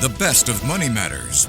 The best of money matters.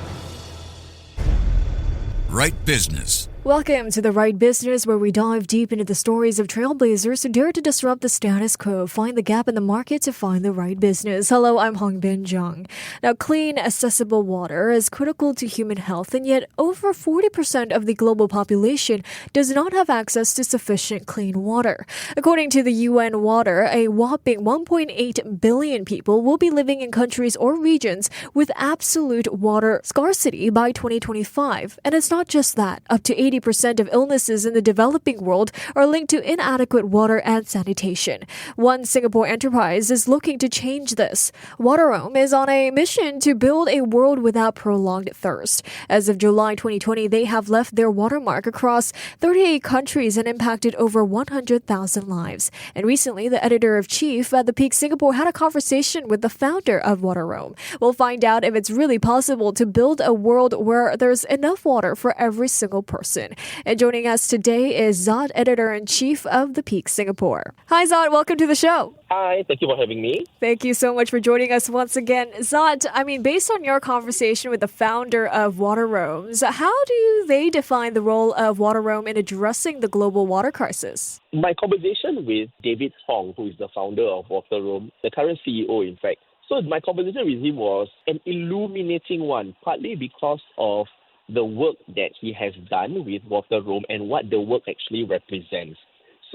Right Business. Welcome to The Right Business, where we dive deep into the stories of trailblazers who dare to disrupt the status quo, find the gap in the market to find the right business. Hello, I'm Hongbin Jeong. Now, clean, accessible water is critical to human health, and yet over 40% of the global population does not have access to sufficient clean water. According to the UN Water, a whopping 1.8 billion people will be living in countries or regions with absolute water scarcity by 2025. And it's not just that. Up to 80% of illnesses in the developing world are linked to inadequate water and sanitation. One Singapore enterprise is looking to change this. Wateroam is on a mission to build a world without prolonged thirst. As of July 2020, they have left their watermark across 38 countries and impacted over 100,000 lives. And recently, the editor-in-chief at The Peak Singapore had a conversation with the founder of Wateroam. We'll find out if it's really possible to build a world where there's enough water for every single person. And joining us today is Zod, editor-in-chief of The Peak Singapore. Hi Zod, welcome to the show. Hi, thank you for having me. Thank you so much for joining us once again. Zod, based on your conversation with the founder of Wateroams, how do they define the role of Wateroam in addressing the global water crisis? My conversation with David Hong, who is the founder of Wateroam, the current CEO in fact. So my conversation with him was an illuminating one, partly because of the work that he has done with Wateroam and what the work actually represents.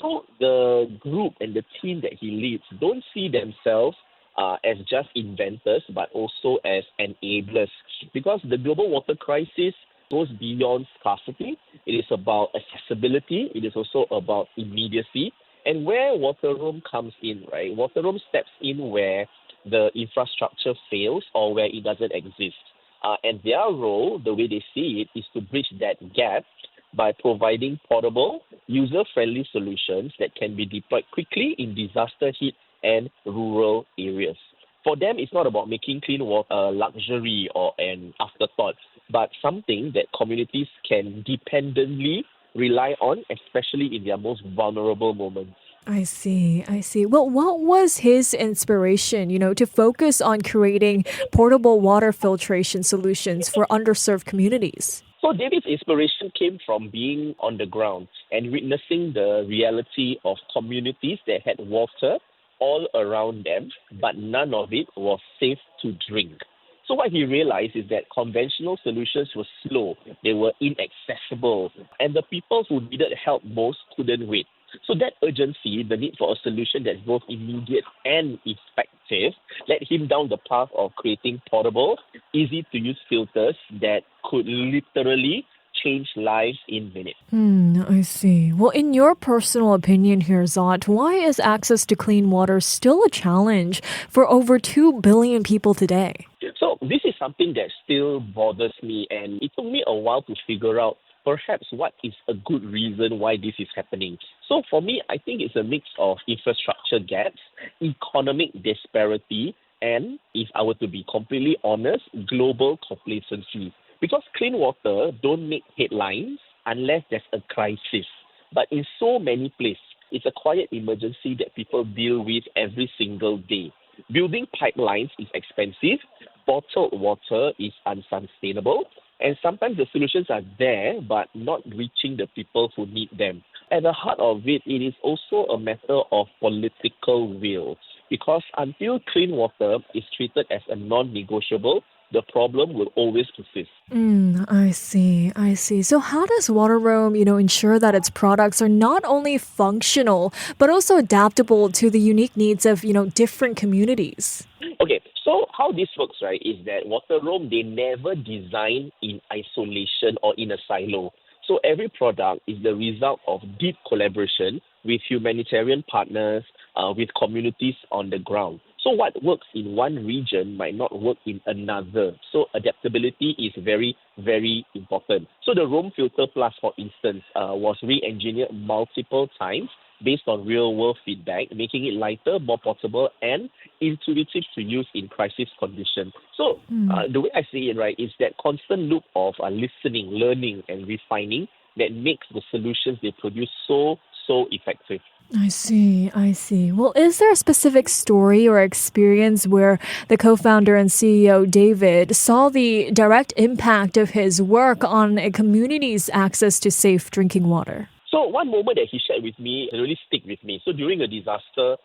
So the group and the team that he leads don't see themselves as just inventors, but also as enablers. Because the global water crisis goes beyond scarcity. It is about accessibility. It is also about immediacy. And where Wateroam comes in, right? Wateroam steps in where the infrastructure fails or where it doesn't exist. And their role, the way they see it, is to bridge that gap by providing portable, user-friendly solutions that can be deployed quickly in disaster-hit and rural areas. For them, it's not about making clean water a luxury or an afterthought, but something that communities can dependently rely on, especially in their most vulnerable moments. I see. Well, what was his inspiration, to focus on creating portable water filtration solutions for underserved communities? So David's inspiration came from being on the ground and witnessing the reality of communities that had water all around them, but none of it was safe to drink. So what he realized is that conventional solutions were slow, they were inaccessible, and the people who needed help most couldn't wait. So that urgency, the need for a solution that's both immediate and effective, led him down the path of creating portable, easy-to-use filters that could literally change lives in minutes. I see. Well, in your personal opinion here, Zot, why is access to clean water still a challenge for over 2 billion people today? So this is something that still bothers me, and it took me a while to figure out perhaps what is a good reason why this is happening. So for me, I think it's a mix of infrastructure gaps, economic disparity, and, if I were to be completely honest, global complacency. Because clean water don't make headlines unless there's a crisis. But in so many places, it's a quiet emergency that people deal with every single day. Building pipelines is expensive, bottled water is unsustainable, and sometimes the solutions are there but not reaching the people who need them. At the heart of it, it is also a matter of political will. Because until clean water is treated as a non-negotiable, the problem will always persist. I see. So how does Wateroam, ensure that its products are not only functional, but also adaptable to the unique needs of, different communities? Okay, so how this works, right, is that Wateroam, they never design in isolation or in a silo. So every product is the result of deep collaboration with humanitarian partners, with communities on the ground. So what works in one region might not work in another. So adaptability is very, very important. So the Roam Filter Plus, for instance, was re-engineered multiple times based on real-world feedback, making it lighter, more portable, and intuitive to use in crisis conditions. So the way I see it, right, is that constant loop of listening, learning, and refining that makes the solutions they produce so so effective. I see, I see. Well, is there a specific story or experience where the co-founder and CEO David saw the direct impact of his work on a community's access to safe drinking water? So one moment that he shared with me really stick with me. So during a disaster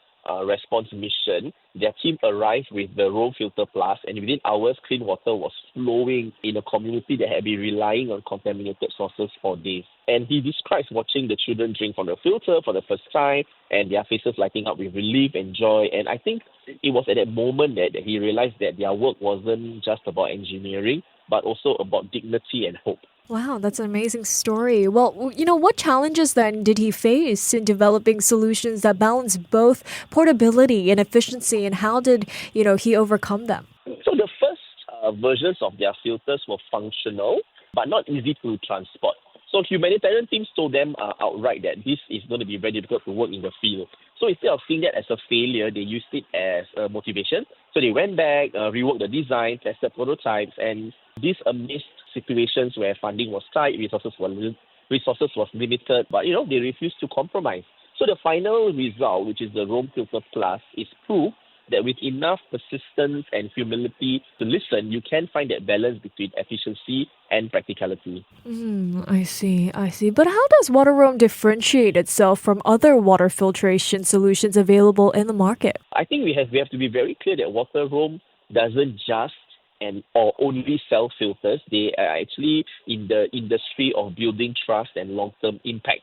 response mission, their team arrived with the Rome Filter Plus, and within hours, clean water was flowing in a community that had been relying on contaminated sources for days. And he describes watching the children drink from the filter for the first time and their faces lighting up with relief and joy. And I think it was at that moment that he realized that their work wasn't just about engineering, but also about dignity and hope. Wow, that's an amazing story. Well, what challenges then did he face in developing solutions that balance both portability and efficiency, and how did, he overcome them? So the first versions of their filters were functional, but not easy to transport. So humanitarian teams told them outright that this is going to be very difficult to work in the field. So instead of seeing that as a failure, they used it as a motivation. So they went back, reworked the design, tested prototypes, and this amidst situations where funding was tight, resources was limited, but they refused to compromise. So the final result, which is the Rome Filter Plus, is proof that with enough persistence and humility to listen, you can find that balance between efficiency and practicality. I see. But how does Wateroam differentiate itself from other water filtration solutions available in the market? I think we have to be very clear that Wateroam doesn't just or only sell filters. They are actually in the industry of building trust and long-term impact.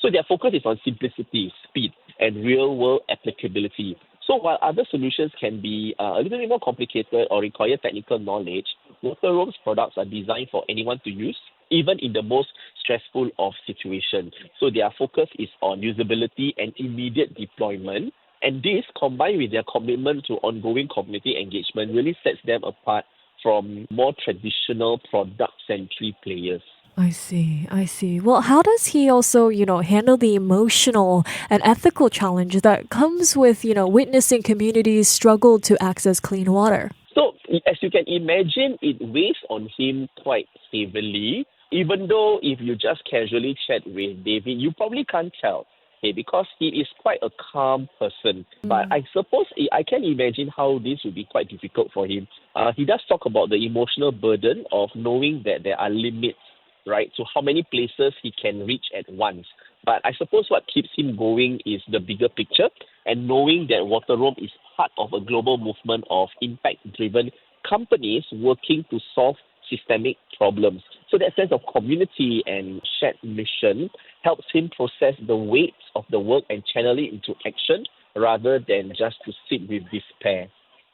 So their focus is on simplicity, speed, and real-world applicability. So while other solutions can be a little bit more complicated or require technical knowledge, Wateroam's products are designed for anyone to use, even in the most stressful of situations. So their focus is on usability and immediate deployment. And this, combined with their commitment to ongoing community engagement, really sets them apart from more traditional product-centric players. I see. Well, how does he also, handle the emotional and ethical challenge that comes with, witnessing communities struggle to access clean water? So, as you can imagine, it weighs on him quite heavily. Even though if you just casually chat with David, you probably can't tell. Because he is quite a calm person. But I suppose I can imagine how this would be quite difficult for him. He does talk about the emotional burden of knowing that there are limits, right, to how many places he can reach at once. But I suppose what keeps him going is the bigger picture, and knowing that Wateroam is part of a global movement of impact-driven companies working to solve systemic problems. So that sense of community and shared mission helps him process the weight of the work and channel it into action rather than just to sit with despair.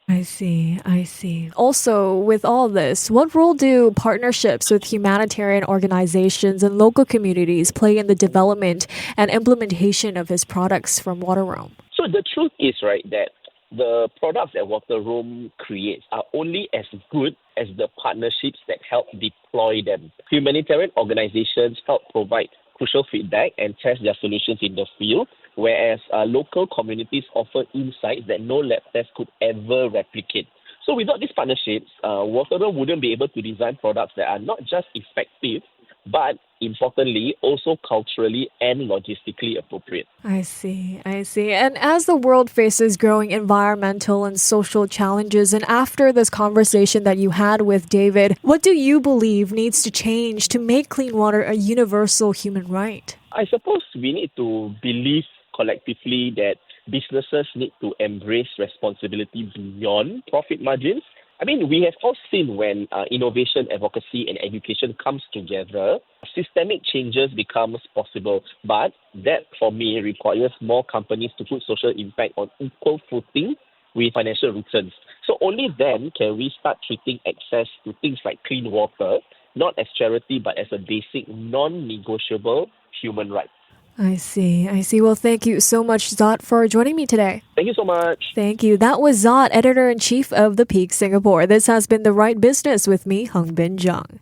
I see. Also, with all this, what role do partnerships with humanitarian organizations and local communities play in the development and implementation of his products from Wateroam? So the truth is, right, that the products that Wateroam creates are only as good as the partnerships that help deploy them. Humanitarian organizations help provide crucial feedback and test their solutions in the field, whereas local communities offer insights that no lab test could ever replicate. So without these partnerships, Wateroam wouldn't be able to design products that are not just effective, but importantly, also culturally and logistically appropriate. I see. And as the world faces growing environmental and social challenges, and after this conversation that you had with David, what do you believe needs to change to make clean water a universal human right? I suppose we need to believe collectively that businesses need to embrace responsibility beyond profit margins. I mean, we have all seen when innovation, advocacy, and education comes together, systemic changes becomes possible. But that, for me, requires more companies to put social impact on equal footing with financial returns. So only then can we start treating access to things like clean water, not as charity, but as a basic, non-negotiable human right. I see. Well, thank you so much, Zot, for joining me today. Thank you so much. Thank you. That was Zot, Editor-in-Chief of The Peak Singapore. This has been The Right Business with me, Hongbin Jeong.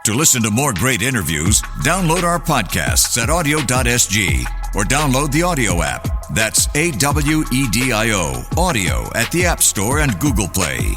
To listen to more great interviews, download our podcasts at audio.sg or download the audio app. That's AWEDIO, audio at the App Store and Google Play.